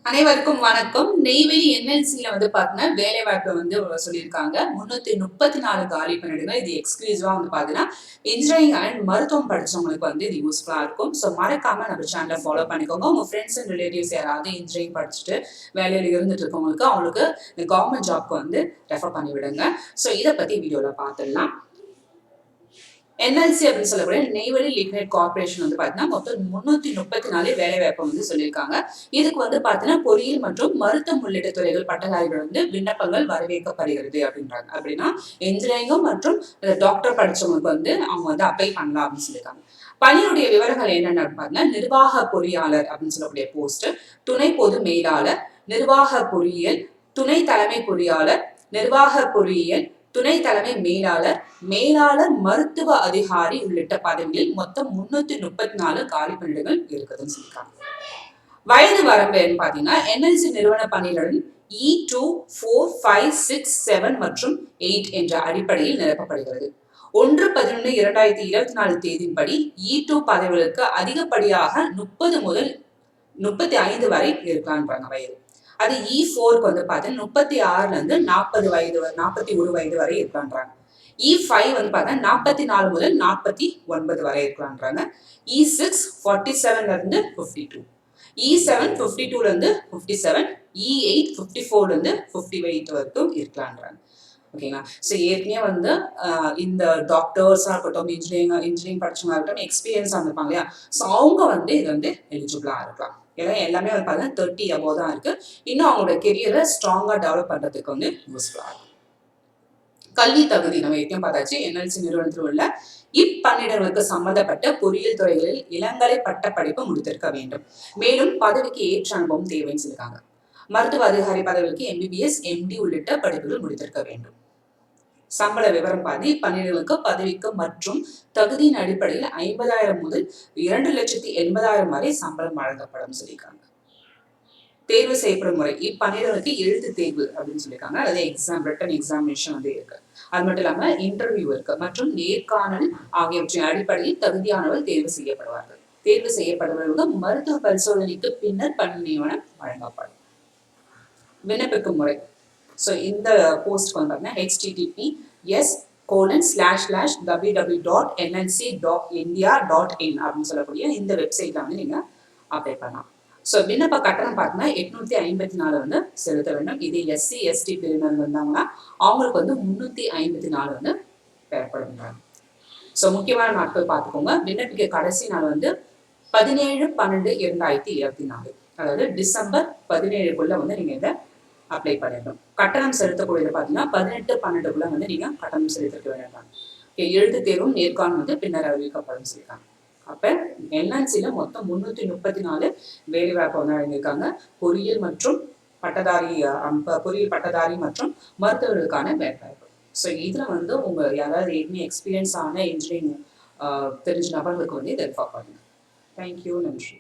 அனைவருக்கும் வணக்கம். நெய்வேலி என்எல்சில பாத்தீங்கன்னா வேலை வாய்ப்பு சொல்லியிருக்காங்க. 334 காலி பணியிடங்கள். இது எக்ஸ்க்ளூசிவா பாத்தீங்கன்னா இன்ஜினியரிங் அண்ட் மருத்துவம் படிச்சவங்களுக்கு இது யூஸ்ஃபுல்லா இருக்கும். ஸோ மறக்காம நம்ம சேனலை ஃபாலோ பண்ணிக்கோங்க. உங்க ஃப்ரெண்ட்ஸ் அண்ட் ரிலேட்டிவ்ஸ் யாராவது இன்ஜினியரிங் படிச்சுட்டு வேலையில இருந்துட்டு இருக்கவங்களுக்கு அவங்களுக்கு கவர்மெண்ட் ஜாப்க்கு ரெஃபர் பண்ணி விடுங்க. ஸோ இதை பத்தி வீடியோல பார்த்துடலாம். என்எல்சி அப்படின்னு சொல்லக்கூடிய நெய்வேலி லிக்னைட் கார்பரேஷன் பாத்தீங்கன்னா மொத்தம் 334 வேலை வாய்ப்பு சொல்லியிருக்காங்க. இதுக்கு பாத்தீங்கன்னா பொறியியல் மற்றும் மருத்துவம் உள்ளிட்ட துறைகள் பட்டதாரிகள் விண்ணப்பங்கள் வரவேற்கப்படுகிறது அப்படின்றாங்க. அப்படின்னா இன்ஜினியரிங் மற்றும் டாக்டர் படிச்சவங்களுக்கு அவங்க அப்ளை பண்ணலாம் அப்படின்னு சொல்லியிருக்காங்க. பணியுடைய விவரங்கள் என்னென்னு பாத்தீங்கன்னா நிர்வாக பொறியாளர் அப்படின்னு சொல்லக்கூடிய போஸ்ட், துணை பொது மேலாளர், நிர்வாக பொறியியல், துணை தலைமை பொறியாளர், நிர்வாக பொறியியல், துணை தலைமை மேலாளர், மேலாளர் மருத்துவ அதிகாரி உள்ளிட்ட பதவிகளில் மொத்தம் 334 காலி பணியிடங்கள் இருக்குதுன்னு சொல்லியிருக்காங்க. வயது வரம்பு பாத்தீங்கன்னா என்எல்சி நிறுவன பணிகளுடன் E2, 4, 5, 6, 7 மற்றும் 8 என்ற அடிப்படையில் நிரப்பப்படுகிறது. 1/11/2024 தேதியின்படி E2 பதவிகளுக்கு அதிகப்படியாக 30 முதல் 35 வரை இருக்கலான்றாங்க வயது. அது E4க்கு பார்த்தீங்கன்னா 36ல இருந்து 41 வயது வரை இருக்கலான்றாங்க. E5 பார்த்தீங்கன்னா 44 முதல் 49 வரை இருக்கலான்றாங்க. E6 47ல இருந்து 52, E7 52ல இருந்து 57, E8 54ல இருந்து 58 வரைக்கும் இருக்கலான்றாங்க. ஓகேங்களா? ஸோ ஏற்கனவே இந்த டாக்டர்ஸாக இருக்கட்டும், இன்ஜினியரிங் படிச்சவங்க இருக்கட்டும், எக்ஸ்பீரியன்ஸாக இருந்திருப்பாங்க இல்லையா? ஸோ அவங்க இது எலிஜிபிளாக இருக்கலாம். ஏன்னா எல்லாமே பார்த்தீங்கன்னா 30 above தான் இருக்கு. இன்னும் அவங்களோட கெரியரை ஸ்ட்ராங்காக டெவலப் பண்ணுறதுக்கு யூஸ்ஃபுல்லாக இருக்கும். கல்வி தகுதி நம்ம ஏற்கனவே பார்த்தாச்சு. என்எல்சி நிறுவனத்தில் உள்ள இப்பணியிடங்களுக்கு சம்பந்தப்பட்ட பொறியியல் துறைகளில் இளங்கலை பட்ட படிப்பு முடித்திருக்க வேண்டும். மேலும் பதவிக்கு ஏற்ற அனுபவம் தேவைன்னு சொல்லியிருக்காங்க. மருத்துவ அதிகாரி பதவிக்கு MBBS, MD உள்ளிட்ட படிப்புகள் முடித்திருக்க வேண்டும். சம்பள விவரம் பணியிடங்களுக்கு பதவிக்கு மற்றும் தகுதியின் அடிப்படையில் 50,000 முதல் 2,80,000 வரை சம்பளம் வழங்கப்படும் சொல்லியிருக்காங்க. தேர்வு செய்யப்படும் முறை இப்பணியிடங்களுக்கு எழுத்து தேர்வு அப்படின்னு சொல்லியிருக்காங்க. அதாவது ரிட்டன் எக்ஸாமினேஷன் இருக்கு. அது மட்டும் இல்லாம இன்டர்வியூ இருக்கு மற்றும் நேர்காணல் ஆகியவற்றின் அடிப்படையில் தகுதியானவர் தேர்வு செய்யப்படுவார்கள். தேர்வு செய்யப்படுபவர்களுக்கு மருத்துவ பரிசோதனைக்கு பின்னர் பணி நியமனம் வழங்கப்படும். விண்ணப்பிக்கும் முறை ஸோ இந்த போஸ்ட் பார்த்தீங்கன்னா https://www.nnc.india.in அப்படின்னு சொல்லக்கூடிய இந்த வெப்சைட்ல நீங்க அப்ளை பண்ணலாம். ஸோ விண்ணப்ப கட்டணம் பார்த்தீங்கன்னா 854 செலுத்த வேண்டும். இது SC ST பிரிவினர் வந்தாங்கன்னா அவங்களுக்கு 354 பெறப்படுகின்றன. ஸோ முக்கியமான நாட்கள் பார்த்துக்கோங்க. விண்ணப்பிக்க கடைசி நாள் 17/12/2024, அதாவது டிசம்பர் 17க்குள்ள நீங்க இதை அப்ளை பண்ணிடணும். கட்டணம் செலுத்தக்கூடியது பார்த்தீங்கன்னா 18/12க்குள்ள நீங்க கட்டணம் செலுத்திக்க வேண்டாம். எழுத்து தேர்வும் நேர்காணல் பின்னர் அறிவிக்கப்படும் சொல்லியிருக்காங்க. அப்ப என்எல்சில மொத்தம் 334 வேலை வாய்ப்பு வழங்கியிருக்காங்க. பொறியியல் மற்றும் பொறியியல் பட்டதாரி மற்றும் மருத்துவர்களுக்கான வேலை வாய்ப்பு. ஸோ இதுல உங்க யாராவது ஏற்கனவே எக்ஸ்பீரியன்ஸ் ஆன இன்ஜினியரிங் தெரிஞ்ச நபர்களுக்கு இதை ரெஃபர் பண்ணுங்க. தேங்க்யூ, நன்றி.